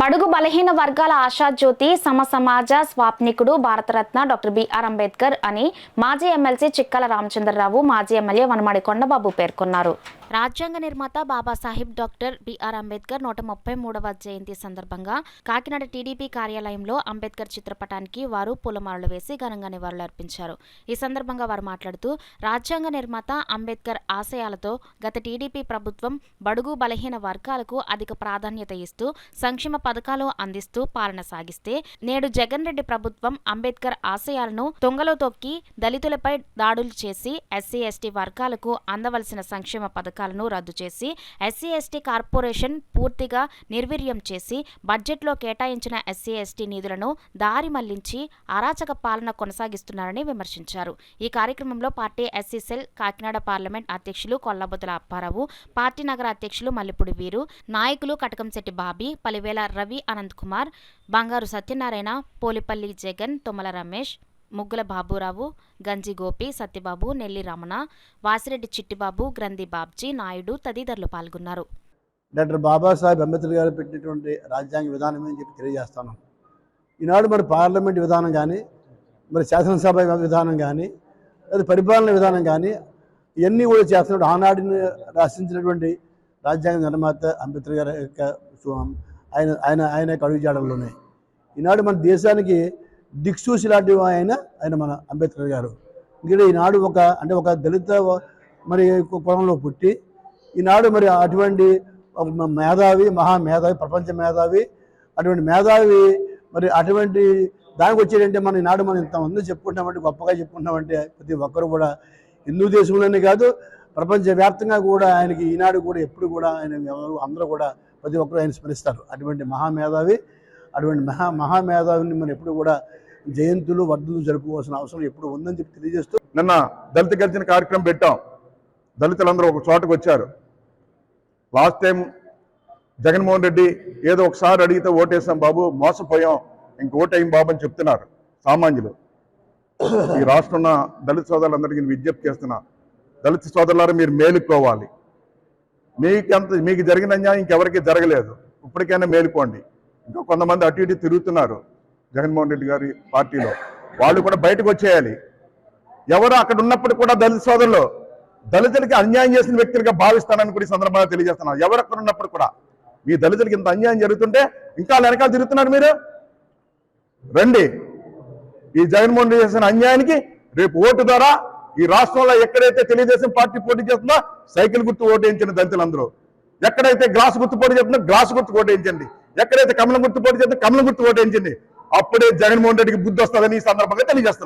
బడుగు బలహీన వర్గాల ఆశాజ్యోతి సమాజ స్వాప్నికుడు భారతరత్న డాక్టర్ బిఆర్ అంబేద్కర్ అని మాజీ ఎమ్మెల్సీ చిక్కల రామచంద్రరావు, మాజీ ఎమ్మెల్యే వనమాడి కొండబాబు పేర్కొన్నారు. రాజ్యాంగ నిర్మాత బాబాసాహెబ్ డాక్టర్ బిఆర్ అంబేద్కర్ 133వ జయంతి సందర్భంగా కాకినాడ టీడీపీ కార్యాలయంలో అంబేద్కర్ చిత్రపటానికి వారు పూలమాలలు వేసి ఘనంగా నివాళులర్పించారు. ఈ సందర్భంగా వారు మాట్లాడుతూ, రాజ్యాంగ నిర్మాత అంబేద్కర్ ఆశయాలతో గత టీడీపీ ప్రభుత్వం బడుగు బలహీన వర్గాలకు అధిక ప్రాధాన్యత ఇస్తూ సంక్షేమ పథకాలు అందిస్తూ పాలన సాగిస్తే, నేడు జగన్ రెడ్డి ప్రభుత్వం అంబేద్కర్ ఆశయాలను తొంగలో తొక్కి దళితులపై దాడులు చేసి ఎస్సీ ఎస్టీ వర్గాలకు అందవలసిన సంక్షేమ పథకాలను రద్దు చేసి ఎస్సీ ఎస్టీ కార్పొరేషన్ పూర్తిగా నిర్వీర్యం చేసి బడ్జెట్లో కేటాయించిన ఎస్సీ ఎస్టీ నిధులను దారి మళ్లించి అరాచక పాలన కొనసాగిస్తున్నారని విమర్శించారు. ఈ కార్యక్రమంలో party SC cell Kakinada parliament అధ్యక్షులు కొల్లబొతుల అప్పారావు, పార్టీ నగర అధ్యక్షులు మల్లిపూడి వీరు, నాయకులు కటకంశెట్టి బాబీ, పలివేల రవి, అనంత్ కుమార్, బంగారు సత్యనారాయణ, పోలిపల్లి జగన్, తుమ్మల రమేష్, ముగ్గుల బాబురావు, గంజి గోపి, సత్యబాబు, నెల్లి రమణ, వాసిరెడ్డి చిట్టిబాబు, గ్రంథి బాబ్జీ నాయుడు తదితరులు పాల్గొన్నారు. డాక్టర్ బాబాసాహెబ్ అంబేద్కర్ గారు పెట్టినటువంటి రాజ్యాంగ విధానం అని చెప్పి తెలియజేస్తాను. ఈనాడు మరి పార్లమెంట్ విధానం కానీ, మరి శాసనసభ విధానం కానీ, లేదా పరిపాలన విధానం కానీ ఇవన్నీ కూడా చేస్తున్నప్పుడు ఆనాడిని రచించినటువంటి రాజ్యాంగ నిర్మాత అంబేద్కర్ గారి యొక్క ఆయన అడుగుజాడల్లోనే ఈనాడు మన దేశానికి దిక్సూచి లాంటి ఆయన మన అంబేద్కర్ గారు. ఎందుకంటే ఈనాడు ఒక దళిత మరి కులంలో పుట్టి ఈనాడు మరి అటువంటి మేధావి, మహామేధావి, ప్రపంచ మేధావి, అటువంటి మేధావి మరి అటువంటి దానికి వచ్చేటంటే మనం ఈనాడు మనం ఇంతమంది చెప్పుకుంటామంటే, గొప్పగా చెప్పుకుంటామంటే ప్రతి ఒక్కరు కూడా హిందూ దేశంలోనే కాదు ప్రపంచవ్యాప్తంగా కూడా ఆయనకి ఈనాడు కూడా ఎప్పుడు కూడా ఆయన అందరూ కూడా ప్రతి ఒక్కరు ఆయన స్మరిస్తారు. అటువంటి మహామేధావి, అటువంటి మహామేధావిని మనం ఎప్పుడు కూడా జయంతులు వర్ధులు జరుపుకోవాల్సిన అవసరం ఎప్పుడు ఉందని చెప్పి తెలియజేస్తూ, నిన్న దళిత గర్జన కార్యక్రమం పెట్టాం. దళితులందరూ ఒక చోటకు వచ్చారు. లాస్ట్ టైం జగన్మోహన్ రెడ్డి ఏదో ఒకసారి అడిగితే ఓటేసాం బాబు, మోసపోయాం, ఇంక ఓటేయం బాబు అని చెప్తున్నారు సామాన్యులు. ఈ రాష్ట్రంలో దళిత సోదరులందరికీ విజ్ఞప్తి చేస్తున్నా, దళిత సోదరులారా మీరు మేలుకోవాలి. మీకు జరిగిన అన్యాయం ఇంకెవరికి జరగలేదు, ఇప్పటికైనా మేలుకోండి. ఇంకా కొంతమంది అటు ఇటు తిరుగుతున్నారు జగన్మోహన్ రెడ్డి గారి పార్టీలో, వాళ్ళు కూడా బయటకు వచ్చేయాలి. ఎవరు అక్కడ ఉన్నప్పుడు కూడా దళిత సోదరులు దళితులకి అన్యాయం చేసిన వ్యక్తులుగా భావిస్తానని కూడా ఈ సందర్భంగా తెలియజేస్తున్నారు. ఎవరు అక్కడ ఉన్నప్పుడు కూడా మీ దళితులకి ఇంత అన్యాయం జరుగుతుంటే ఇంకా వెనకాల తిరుగుతున్నారు మీరు. రండి, ఈ జగన్మోహన్ రెడ్డి చేసిన అన్యాయానికి రేపు ఓటు ద్వారా ఈ రాష్ట్రంలో ఎక్కడైతే తెలుగుదేశం పార్టీ పోటీ చేస్తుందో సైకిల్ గుర్తు ఓటేయించండి దళితులందరూ. ఎక్కడైతే గ్లాసు గుర్తు పోటీ చేస్తుందో గ్లాసు గుర్తు ఓటేయించండి. ఎక్కడైతే కమలం గుర్తు పోటీ చేస్తుందో కమలం గుర్తు ఓటేయించండి. అప్పుడే జగన్మోహన్ రెడ్డికి బుద్ధి వస్తుందని ఈ సందర్భంగా తెలియజేస్తున్నారు.